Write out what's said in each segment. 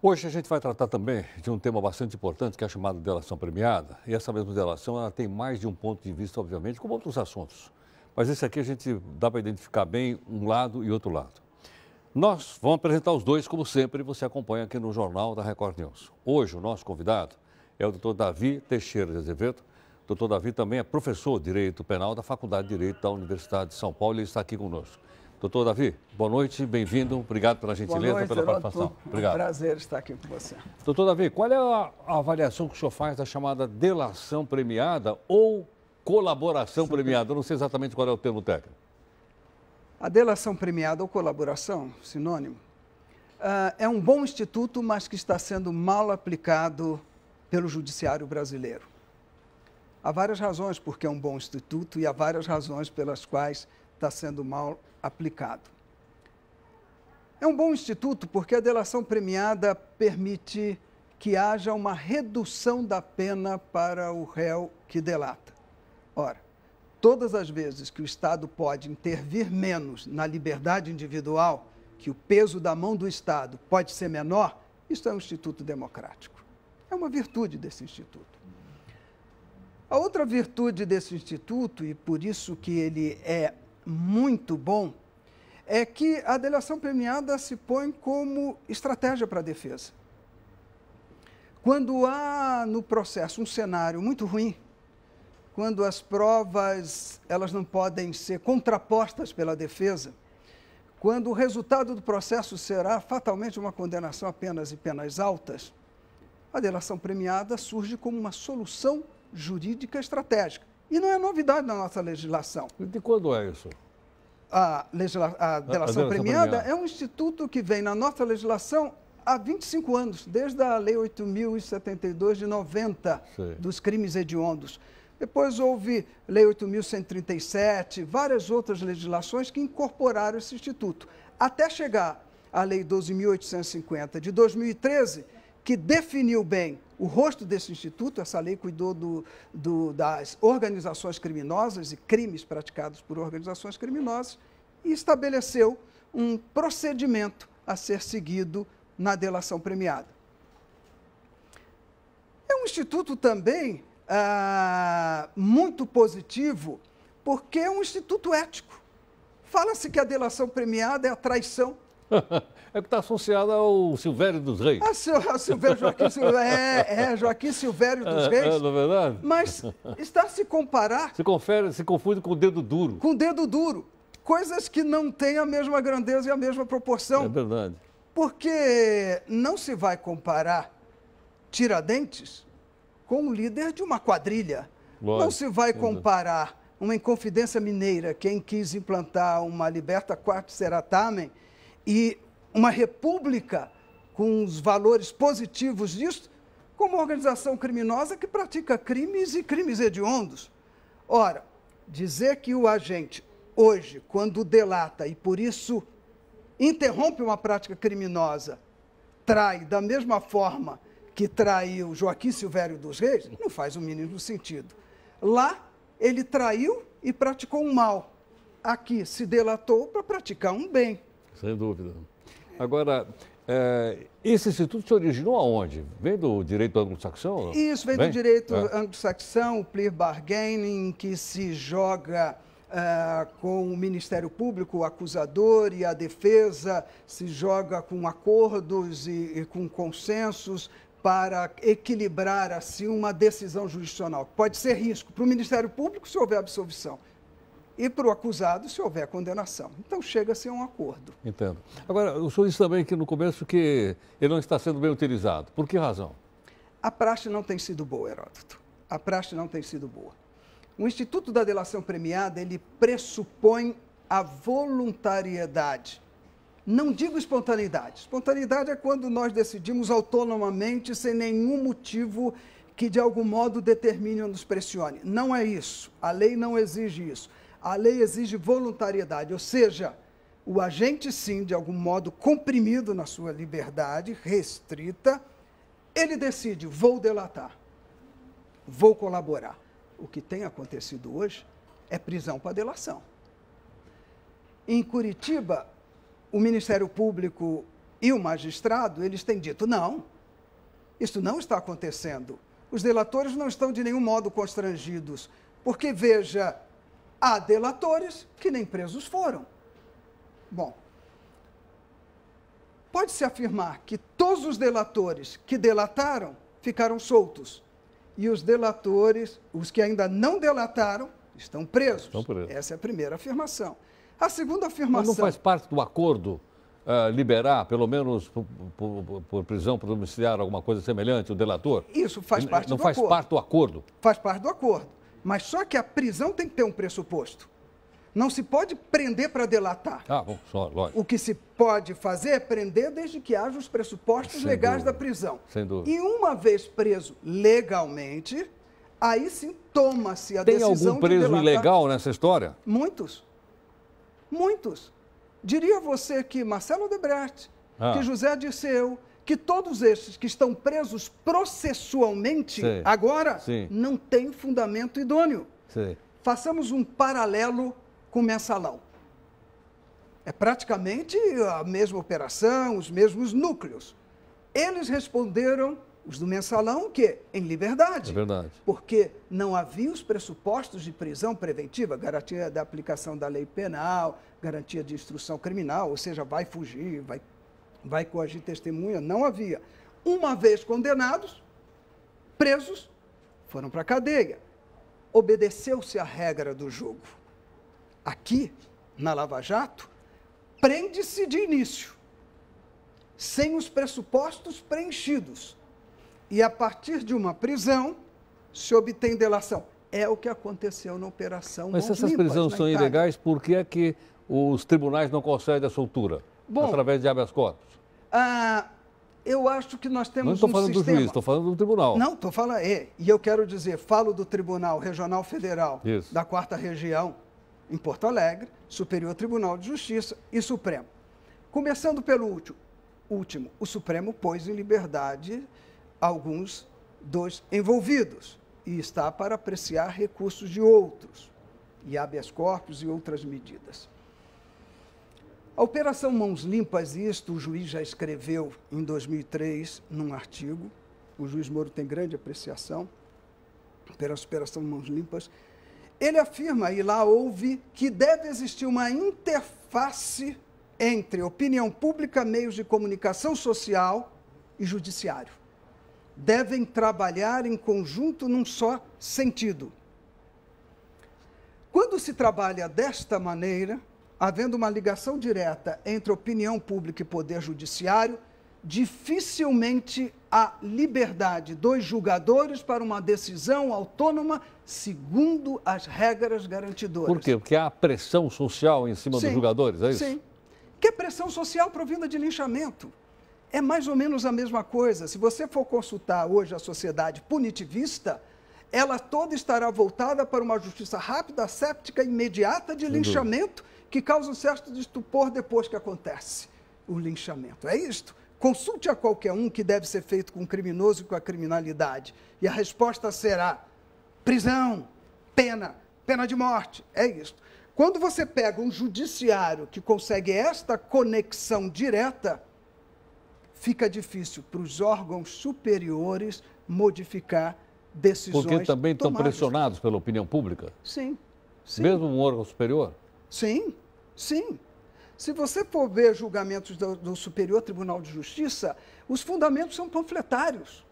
Hoje a gente vai tratar também de um tema bastante importante, que é a chamada delação premiada. E essa mesma delação, ela tem mais de um ponto de vista, obviamente, como outros assuntos. Mas esse aqui a gente dá para identificar bem um lado e outro lado. Nós vamos apresentar os dois, como sempre, você acompanha aqui no Jornal da Record News. Hoje o nosso convidado é o Dr. Davi Teixeira de Azevedo. O Dr. Davi também é professor de Direito Penal da Faculdade de Direito da Universidade de São Paulo e está aqui conosco. Doutor Davi, boa noite, bem-vindo, obrigado pela gentileza, pela participação. Obrigado. É um prazer estar aqui com você. Doutor Davi, qual é a avaliação que o senhor faz da chamada delação premiada ou colaboração premiada? Eu não sei exatamente qual é o termo técnico. A delação premiada ou colaboração, sinônimo, é um bom instituto, mas que está sendo mal aplicado pelo judiciário brasileiro. Há várias razões por que é um bom instituto e há várias razões pelas quais está sendo mal aplicado. É um bom instituto porque a delação premiada permite que haja uma redução da pena para o réu que delata. Ora, todas as vezes que o Estado pode intervir menos na liberdade individual, que o peso da mão do Estado pode ser menor, isso é um instituto democrático. É uma virtude desse instituto. A outra virtude desse instituto, e por isso que ele é muito bom, é que a delação premiada se põe como estratégia para a defesa. Quando há no processo um cenário muito ruim, quando as provas elas não podem ser contrapostas pela defesa, quando o resultado do processo será fatalmente uma condenação a penas e penas altas, a delação premiada surge como uma solução jurídica estratégica. E não é novidade na nossa legislação. E de quando é isso? A delação premiada é um instituto que vem na nossa legislação há 25 anos, desde a Lei 8.072 de 90, dos crimes hediondos. Depois houve Lei 8.137, várias outras legislações que incorporaram esse instituto, até chegar à Lei 12.850 de 2013, que definiu bem o rosto desse instituto. Essa lei cuidou das organizações criminosas e crimes praticados por organizações criminosas e estabeleceu um procedimento a ser seguido na delação premiada. É um instituto também muito positivo, porque é um instituto ético. Fala-se que a delação premiada é a traição. É que está associada ao Silvério dos Reis. Joaquim Silvério dos Reis. Não é verdade? Mas está a se comparar... Se confunde com o dedo duro. Com o dedo duro. Coisas que não têm a mesma grandeza e a mesma proporção. É verdade. Porque não se vai comparar Tiradentes com o líder de uma quadrilha. Lógico. Não se vai comparar uma Inconfidência Mineira, quem quis implantar uma Liberta Quarto Seratamen, e uma república com os valores positivos disso, com uma organização criminosa que pratica crimes e crimes hediondos. Ora, dizer que o agente, hoje, quando delata e por isso interrompe uma prática criminosa, trai da mesma forma que traiu Joaquim Silvério dos Reis, não faz o mínimo sentido. Lá, ele traiu e praticou um mal. Aqui, se delatou para praticar um bem. Sem dúvida. Agora, esse instituto se originou aonde? Vem do direito anglo-saxão? Isso, vem do direito anglo-saxão, o plea bargaining, que se joga com o Ministério Público, o acusador e a defesa, se joga com acordos e com consensos para equilibrar, assim, uma decisão jurisdicional. Pode ser risco para o Ministério Público se houver absolvição e para o acusado se houver condenação. Então, chega-se a um acordo. Entendo. Agora, o senhor disse também que no começo que ele não está sendo bem utilizado. Por que razão? A praxe não tem sido boa, Heródoto. A praxe não tem sido boa. O Instituto da Delação Premiada, ele pressupõe a voluntariedade. Não digo espontaneidade. Espontaneidade é quando nós decidimos autonomamente, sem nenhum motivo que, de algum modo, determine ou nos pressione. Não é isso. A lei não exige isso. A lei exige voluntariedade, ou seja, o agente, sim, de algum modo comprimido na sua liberdade, restrita, ele decide, vou delatar, vou colaborar. O que tem acontecido hoje é prisão para delação. Em Curitiba, o Ministério Público e o magistrado, eles têm dito, não, isso não está acontecendo. Os delatores não estão de nenhum modo constrangidos, porque, veja, há delatores que nem presos foram. Bom, pode-se afirmar que todos os delatores que delataram ficaram soltos. E os delatores, os que ainda não delataram, estão presos. Estão presos. Essa é a primeira afirmação. A segunda afirmação... Mas não faz parte do acordo liberar, pelo menos por prisão domiciliar, alguma coisa semelhante, o delator? Isso faz parte do acordo. Não faz parte do acordo? Faz parte do acordo. Mas só que a prisão tem que ter um pressuposto. Não se pode prender para delatar. Ah, bom, só, lógico. O que se pode fazer é prender desde que haja os pressupostos legais da prisão. Sem dúvida. E uma vez preso legalmente, aí sim toma-se a decisão de delatar. Tem algum preso ilegal nessa história? Muitos. Muitos. Diria você que Marcelo Odebrecht, que José Dirceu, que todos estes que estão presos processualmente, agora, não têm fundamento idôneo. Façamos um paralelo com o mensalão. É praticamente a mesma operação, os mesmos núcleos. Eles responderam, os do mensalão, o quê? Em liberdade. É verdade. Porque não havia os pressupostos de prisão preventiva, garantia da aplicação da lei penal, garantia de instrução criminal, ou seja, vai fugir, vai coagir testemunha, não havia. Uma vez condenados, presos, foram para a cadeia. Obedeceu-se à regra do jogo. Aqui, na Lava Jato, prende-se de início, sem os pressupostos preenchidos. E a partir de uma prisão, se obtém delação. É o que aconteceu na Operação Mãos Limpas. Mas se essas prisões são ilegais, por que é que os tribunais não concedem a soltura? Bom, através de habeas corpus? Eu acho que nós temos não estou falando do juiz, estou falando do tribunal. Não, estou falando... E eu quero dizer, falo do Tribunal Regional Federal da 4ª Região, em Porto Alegre, Superior Tribunal de Justiça e Supremo. Começando pelo último, o Supremo pôs em liberdade alguns dos envolvidos e está para apreciar recursos de outros, e habeas corpus e outras medidas. A Operação Mãos Limpas, isto o juiz já escreveu em 2003 num artigo, o juiz Moro tem grande apreciação pela Operação Mãos Limpas. Ele afirma, e lá houve, que deve existir uma interface entre opinião pública, meios de comunicação social e judiciário. Devem trabalhar em conjunto num só sentido. Quando se trabalha desta maneira, havendo uma ligação direta entre opinião pública e poder judiciário, dificilmente há liberdade dos julgadores para uma decisão autônoma segundo as regras garantidoras. Por quê? Porque há pressão social em cima dos julgadores, é isso? Sim. Que é pressão social provinda de linchamento. É mais ou menos a mesma coisa. Se você for consultar hoje a sociedade punitivista, ela toda estará voltada para uma justiça rápida, séptica, imediata de linchamento, que causa um certo estupor depois que acontece o linchamento. É isto. Consulte a qualquer um que deve ser feito com o criminoso e com a criminalidade. E a resposta será prisão, pena de morte. É isto. Quando você pega um judiciário que consegue esta conexão direta, fica difícil para os órgãos superiores modificar decisões tomadas. Porque também estão tomadas. Pressionados pela opinião pública? Sim. Mesmo um órgão superior? Sim. Se você for ver julgamentos do Superior Tribunal de Justiça, os fundamentos são panfletários.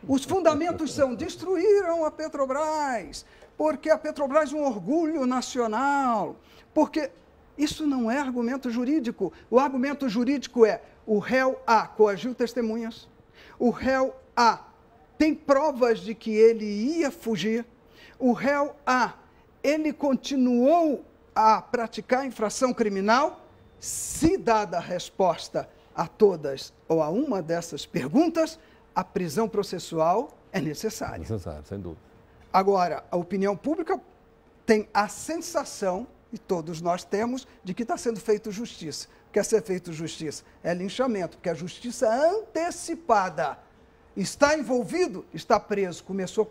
Os fundamentos são: destruíram a Petrobras, porque a Petrobras é um orgulho nacional, porque isso não é argumento jurídico. O argumento jurídico é: o réu A coagiu testemunhas, o réu A tem provas de que ele ia fugir, o réu A, ele continuou a praticar infração criminal. Se dada a resposta a todas ou a uma dessas perguntas, a prisão processual é necessária. Necessário, sem dúvida. Agora, a opinião pública tem a sensação, e todos nós temos, de que está sendo feito justiça. Quer ser feito justiça? É linchamento, porque a justiça antecipada. Está envolvido, está preso. Começou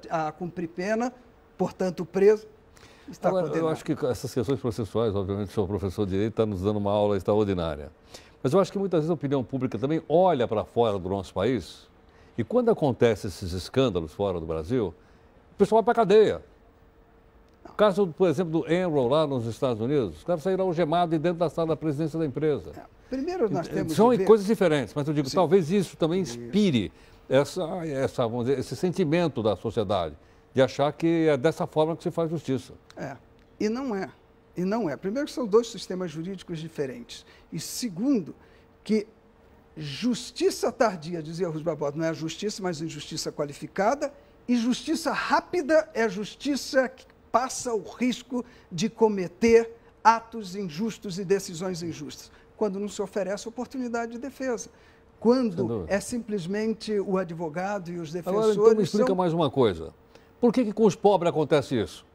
a cumprir pena, portanto, preso. Agora, eu acho que essas questões processuais, obviamente, o senhor professor de Direito está nos dando uma aula extraordinária. Mas eu acho que muitas vezes a opinião pública também olha para fora do nosso país e quando acontecem esses escândalos fora do Brasil, o pessoal vai para a cadeia. O caso, por exemplo, do Enron lá nos Estados Unidos, os caras saíram algemados dentro da sala da presidência da empresa. Primeiro nós temos São de ver... coisas diferentes, mas eu digo, Sim. talvez isso também inspire vamos dizer, esse sentimento da sociedade, de achar que é dessa forma que se faz justiça. E não é. E não é. Primeiro que são dois sistemas jurídicos diferentes. E segundo, que justiça tardia, dizia Ruz Barbosa, não é a justiça, mas injustiça qualificada, e justiça rápida é a justiça que passa o risco de cometer atos injustos e decisões injustas, quando não se oferece oportunidade de defesa. Quando é simplesmente o advogado e os defensores... Agora, então me explica mais uma coisa. Por que com os pobres acontece isso?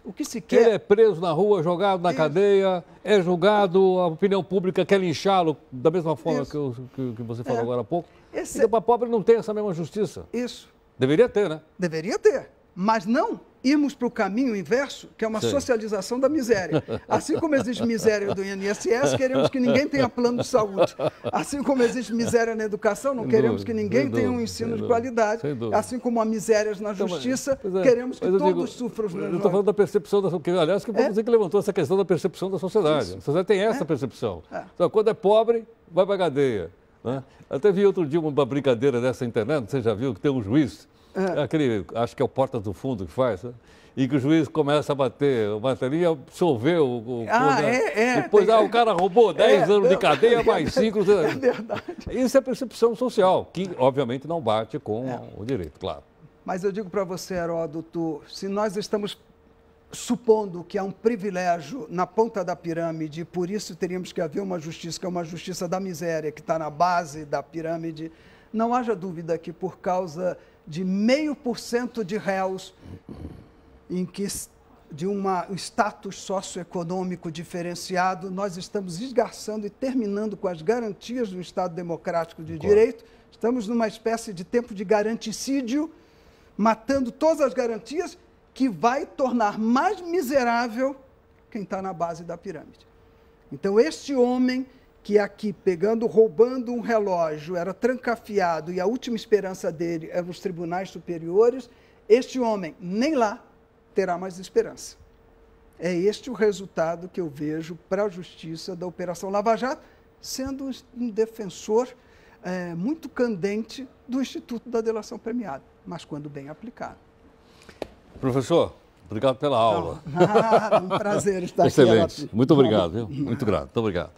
O que se quer... Ele é preso na rua, jogado na cadeia, é julgado, a opinião pública quer linchá-lo da mesma forma que você falou agora há pouco. Então, para pobre não tem essa mesma justiça. Isso. Deveria ter, né? Deveria ter, mas não irmos para o caminho inverso, que é uma socialização da miséria. Assim como existe miséria do INSS, queremos que ninguém tenha plano de saúde. Assim como existe miséria na educação, não queremos que ninguém tenha um ensino de qualidade. Assim como há misérias na justiça, queremos que todos sofram os mesmos. Eu estou falando da percepção, aliás, que você que levantou essa questão da percepção da sociedade. Isso. A sociedade tem essa percepção. Então, quando é pobre, vai para a cadeia. Né? Até vi outro dia uma brincadeira dessa internet, você já viu, que tem um juiz, aquele, acho que é o Portas do Fundo que faz, né? E que o juiz começa a bater o martelinho, absolveu o depois o cara roubou 10 anos de cadeia, mais 5. É verdade. Isso é percepção social, que obviamente não bate com o direito, claro. Mas eu digo para você, Heródoto, se nós estamos supondo que há um privilégio na ponta da pirâmide, por isso teríamos que haver uma justiça, que é uma justiça da miséria, que está na base da pirâmide, não haja dúvida que por causa de 0,5% de réus de um status socioeconômico diferenciado, nós estamos esgarçando e terminando com as garantias do Estado Democrático de Direito. Estamos numa espécie de tempo de garanticídio, matando todas as garantias, que vai tornar mais miserável quem está na base da pirâmide. Então, este homem que aqui, roubando um relógio, era trancafiado e a última esperança dele era os tribunais superiores, este homem nem lá terá mais esperança. É este o resultado que eu vejo para a justiça da Operação Lava Jato, sendo um defensor muito candente do Instituto da Delação Premiada, mas quando bem aplicado. Professor, obrigado pela aula. Um prazer estar aqui. Excelente. Muito obrigado, viu? Muito grato. Muito obrigado.